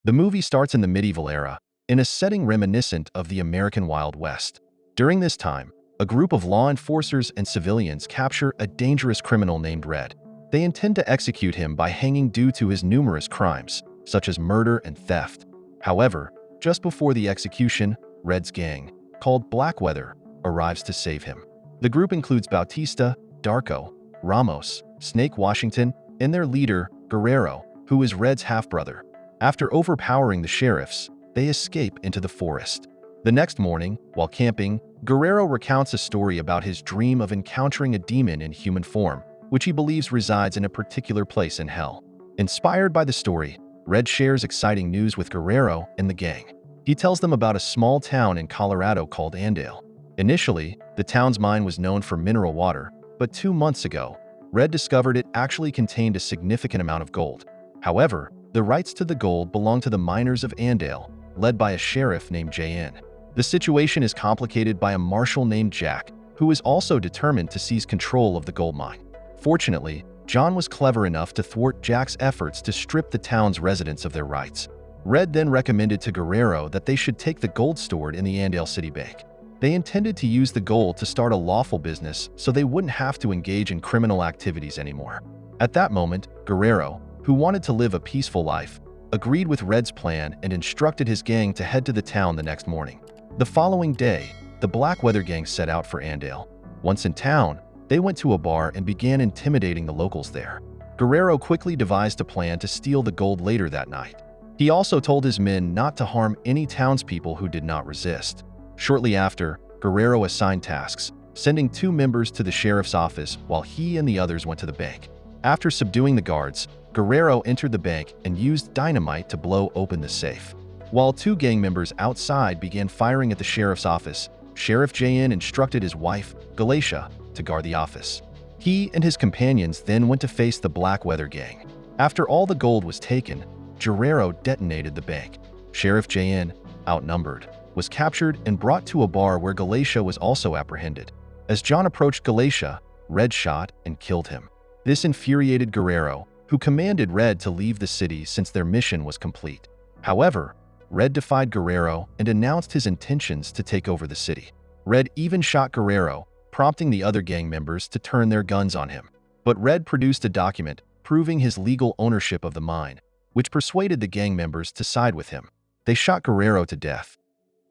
The movie starts in the medieval era, in a setting reminiscent of the American Wild West. During this time, a group of law enforcers and civilians capture a dangerous criminal named Red. They intend to execute him by hanging due to his numerous crimes, such as murder and theft. However, just before the execution, Red's gang, called Blackweather, arrives to save him. The group includes Bautista, Darko, Ramos, Snake Washington, and their leader, Guerrero, who is Red's half-brother. After overpowering the sheriffs, they escape into the forest. The next morning, while camping, Guerrero recounts a story about his dream of encountering a demon in human form, which he believes resides in a particular place in hell. Inspired by the story, Red shares exciting news with Guerrero and the gang. He tells them about a small town in Colorado called Andale. Initially, the town's mine was known for mineral water, but 2 months ago, Red discovered it actually contained a significant amount of gold. However, the rights to the gold belong to the miners of Andale, led by a sheriff named J.N. The situation is complicated by a marshal named Jack, who is also determined to seize control of the gold mine. Fortunately, John was clever enough to thwart Jack's efforts to strip the town's residents of their rights. Red then recommended to Guerrero that they should take the gold stored in the Andale City Bank. They intended to use the gold to start a lawful business so they wouldn't have to engage in criminal activities anymore. At that moment, Guerrero, who wanted to live a peaceful life, agreed with Red's plan and instructed his gang to head to the town the next morning. The following day, the Blackweather gang set out for Andale. Once in town, they went to a bar and began intimidating the locals there. Guerrero quickly devised a plan to steal the gold later that night. He also told his men not to harm any townspeople who did not resist. Shortly after, Guerrero assigned tasks, sending 2 members to the sheriff's office while he and the others went to the bank. After subduing the guards, Guerrero entered the bank and used dynamite to blow open the safe. While 2 gang members outside began firing at the sheriff's office, Sheriff J.N. instructed his wife, Galatia, to guard the office. He and his companions then went to face the Blackweather gang. After all the gold was taken, Guerrero detonated the bank. Sheriff J.N., outnumbered, was captured and brought to a bar where Galatia was also apprehended. As John approached Galatia, Red shot and killed him. This infuriated Guerrero, who commanded Red to leave the city since their mission was complete. However, Red defied Guerrero and announced his intentions to take over the city. Red even shot Guerrero, prompting the other gang members to turn their guns on him. But Red produced a document proving his legal ownership of the mine, which persuaded the gang members to side with him. They shot Guerrero to death.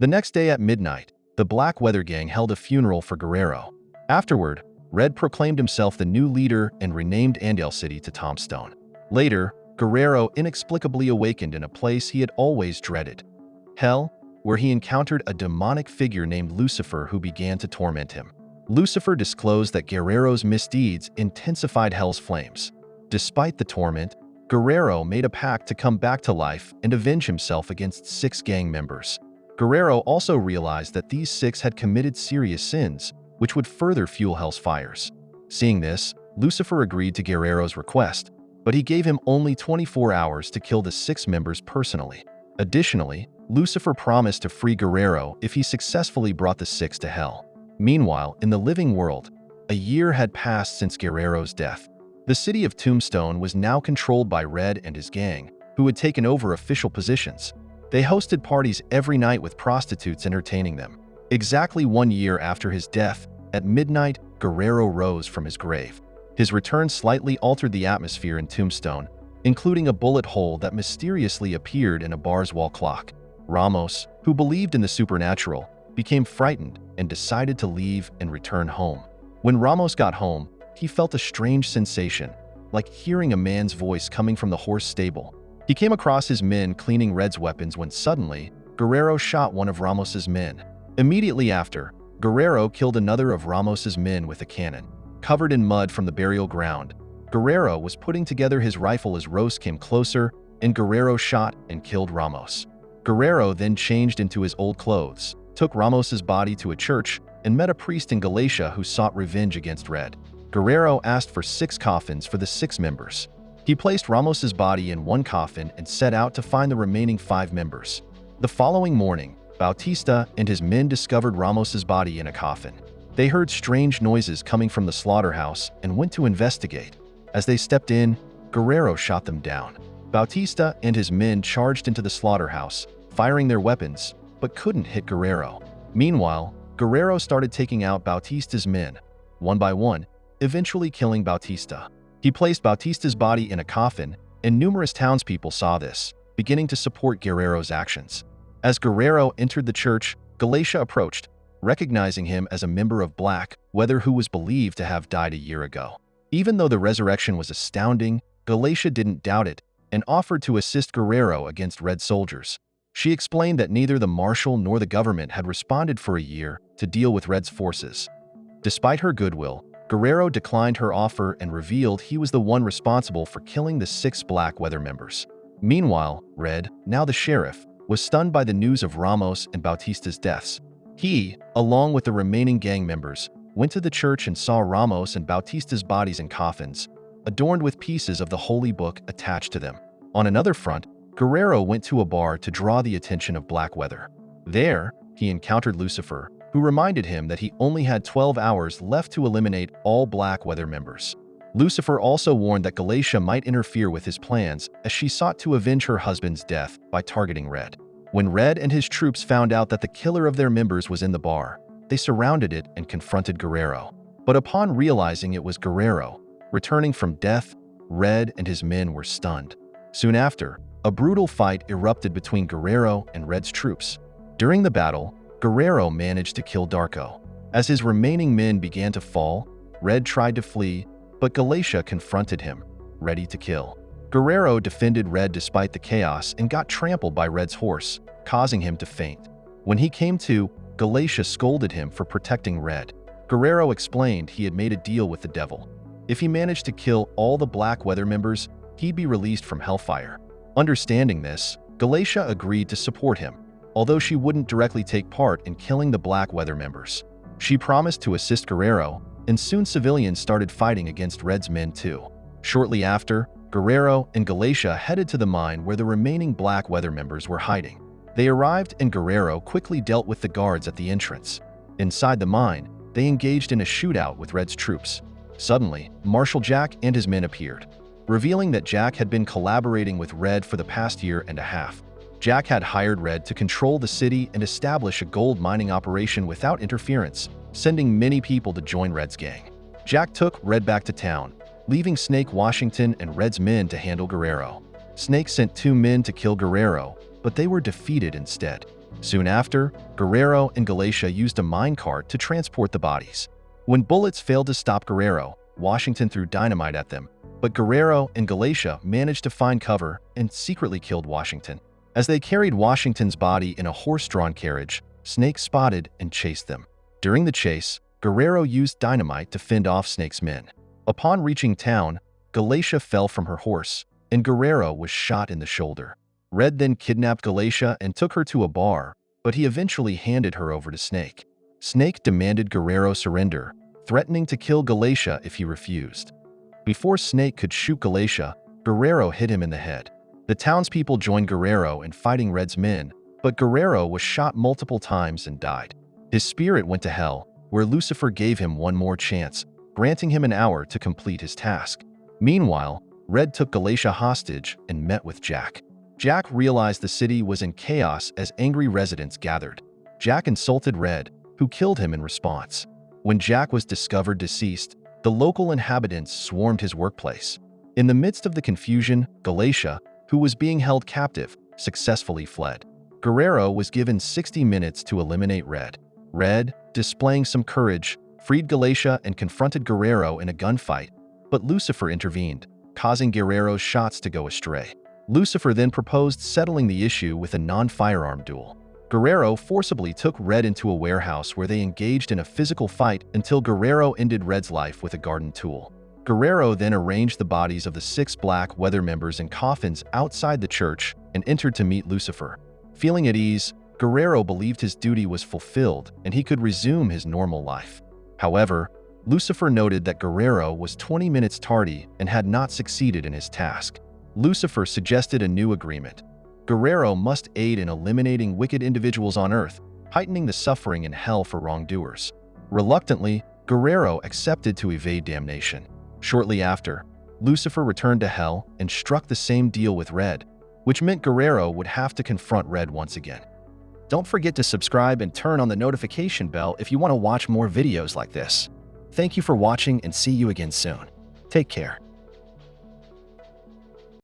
The next day at midnight, the Blackweather gang held a funeral for Guerrero. Afterward, Red proclaimed himself the new leader and renamed Andale City to Tombstone. Later, Guerrero inexplicably awakened in a place he had always dreaded, hell, where he encountered a demonic figure named Lucifer who began to torment him. Lucifer disclosed that Guerrero's misdeeds intensified hell's flames. Despite the torment, Guerrero made a pact to come back to life and avenge himself against 6 gang members. Guerrero also realized that these 6 had committed serious sins, which would further fuel hell's fires. Seeing this, Lucifer agreed to Guerrero's request, but he gave him only 24 hours to kill the 6 members personally. Additionally, Lucifer promised to free Guerrero if he successfully brought the 6 to hell. Meanwhile, in the living world, a year had passed since Guerrero's death. The city of Tombstone was now controlled by Red and his gang, who had taken over official positions. They hosted parties every night with prostitutes entertaining them. Exactly 1 year after his death, at midnight, Guerrero rose from his grave. His return slightly altered the atmosphere in Tombstone, including a bullet hole that mysteriously appeared in a bar's wall clock. Ramos, who believed in the supernatural, became frightened and decided to leave and return home. When Ramos got home, he felt a strange sensation, like hearing a man's voice coming from the horse stable. He came across his men cleaning Red's weapons when suddenly, Guerrero shot one of Ramos's men. Immediately after, Guerrero killed another of Ramos's men with a cannon. Covered in mud from the burial ground, Guerrero was putting together his rifle as Rose came closer, and Guerrero shot and killed Ramos. Guerrero then changed into his old clothes, took Ramos's body to a church, and met a priest in Galatia who sought revenge against Red. Guerrero asked for 6 coffins for the 6 members. He placed Ramos's body in one coffin and set out to find the remaining 5 members. The following morning, Bautista and his men discovered Ramos's body in a coffin. They heard strange noises coming from the slaughterhouse and went to investigate. As they stepped in, Guerrero shot them down. Bautista and his men charged into the slaughterhouse, firing their weapons, but couldn't hit Guerrero. Meanwhile, Guerrero started taking out Bautista's men, one by one, eventually killing Bautista. He placed Bautista's body in a coffin, and numerous townspeople saw this, beginning to support Guerrero's actions. As Guerrero entered the church, Galatia approached, recognizing him as a member of Black Weather who was believed to have died a year ago. Even though the resurrection was astounding, Galatia didn't doubt it and offered to assist Guerrero against Red soldiers. She explained that neither the marshal nor the government had responded for a year to deal with Red's forces. Despite her goodwill, Guerrero declined her offer and revealed he was the one responsible for killing the 6 Black Weather members. Meanwhile, Red, now the sheriff, was stunned by the news of Ramos and Bautista's deaths. He, along with the remaining gang members, went to the church and saw Ramos and Bautista's bodies in coffins, adorned with pieces of the Holy Book attached to them. On another front, Guerrero went to a bar to draw the attention of Black Weather. There, he encountered Lucifer, who reminded him that he only had 12 hours left to eliminate all Black Weather members. Lucifer also warned that Galatia might interfere with his plans as she sought to avenge her husband's death by targeting Red. When Red and his troops found out that the killer of their members was in the bar, they surrounded it and confronted Guerrero. But upon realizing it was Guerrero, returning from death, Red and his men were stunned. Soon after, a brutal fight erupted between Guerrero and Red's troops. During the battle, Guerrero managed to kill Darko. As his remaining men began to fall, Red tried to flee, but Galatia confronted him, ready to kill. Guerrero defended Red despite the chaos and got trampled by Red's horse, causing him to faint. When he came to, Galatia scolded him for protecting Red. Guerrero explained he had made a deal with the devil. If he managed to kill all the Black Weather members, he'd be released from Hellfire. Understanding this, Galatia agreed to support him, although she wouldn't directly take part in killing the Black Weather members. She promised to assist Guerrero, and soon civilians started fighting against Red's men too. Shortly after, Guerrero and Galatia headed to the mine where the remaining Black Weather members were hiding. They arrived and Guerrero quickly dealt with the guards at the entrance. Inside the mine, they engaged in a shootout with Red's troops. Suddenly, Marshal Jack and his men appeared, revealing that Jack had been collaborating with Red for the past year and a half. Jack had hired Red to control the city and establish a gold mining operation without interference, sending many people to join Red's gang. Jack took Red back to town, leaving Snake Washington and Red's men to handle Guerrero. Snake sent 2 men to kill Guerrero, but they were defeated instead. Soon after, Guerrero and Galatia used a minecart to transport the bodies. When bullets failed to stop Guerrero, Washington threw dynamite at them, but Guerrero and Galatia managed to find cover and secretly killed Washington. As they carried Washington's body in a horse-drawn carriage, Snake spotted and chased them. During the chase, Guerrero used dynamite to fend off Snake's men. Upon reaching town, Galatia fell from her horse, and Guerrero was shot in the shoulder. Red then kidnapped Galatia and took her to a bar, but he eventually handed her over to Snake. Snake demanded Guerrero surrender, threatening to kill Galatia if he refused. Before Snake could shoot Galatia, Guerrero hit him in the head. The townspeople joined Guerrero in fighting Red's men, but Guerrero was shot multiple times and died. His spirit went to hell, where Lucifer gave him one more chance, granting him an hour to complete his task. Meanwhile, Red took Galatia hostage and met with Jack. Jack realized the city was in chaos as angry residents gathered. Jack insulted Red, who killed him in response. When Jack was discovered deceased, the local inhabitants swarmed his workplace. In the midst of the confusion, Galatia, who was being held captive, successfully fled. Guerrero was given 60 minutes to eliminate Red. Red, displaying some courage, freed Galatia and confronted Guerrero in a gunfight, but Lucifer intervened, causing Guerrero's shots to go astray. Lucifer then proposed settling the issue with a non-firearm duel. Guerrero forcibly took Red into a warehouse where they engaged in a physical fight until Guerrero ended Red's life with a garden tool. Guerrero then arranged the bodies of the 6 Black Weather members in coffins outside the church and entered to meet Lucifer. Feeling at ease, Guerrero believed his duty was fulfilled and he could resume his normal life. However, Lucifer noted that Guerrero was 20 minutes tardy and had not succeeded in his task. Lucifer suggested a new agreement. Guerrero must aid in eliminating wicked individuals on Earth, heightening the suffering in hell for wrongdoers. Reluctantly, Guerrero accepted to evade damnation. Shortly after, Lucifer returned to hell and struck the same deal with Red, which meant Guerrero would have to confront Red once again. Don't forget to subscribe and turn on the notification bell if you want to watch more videos like this. Thank you for watching and see you again soon. Take care.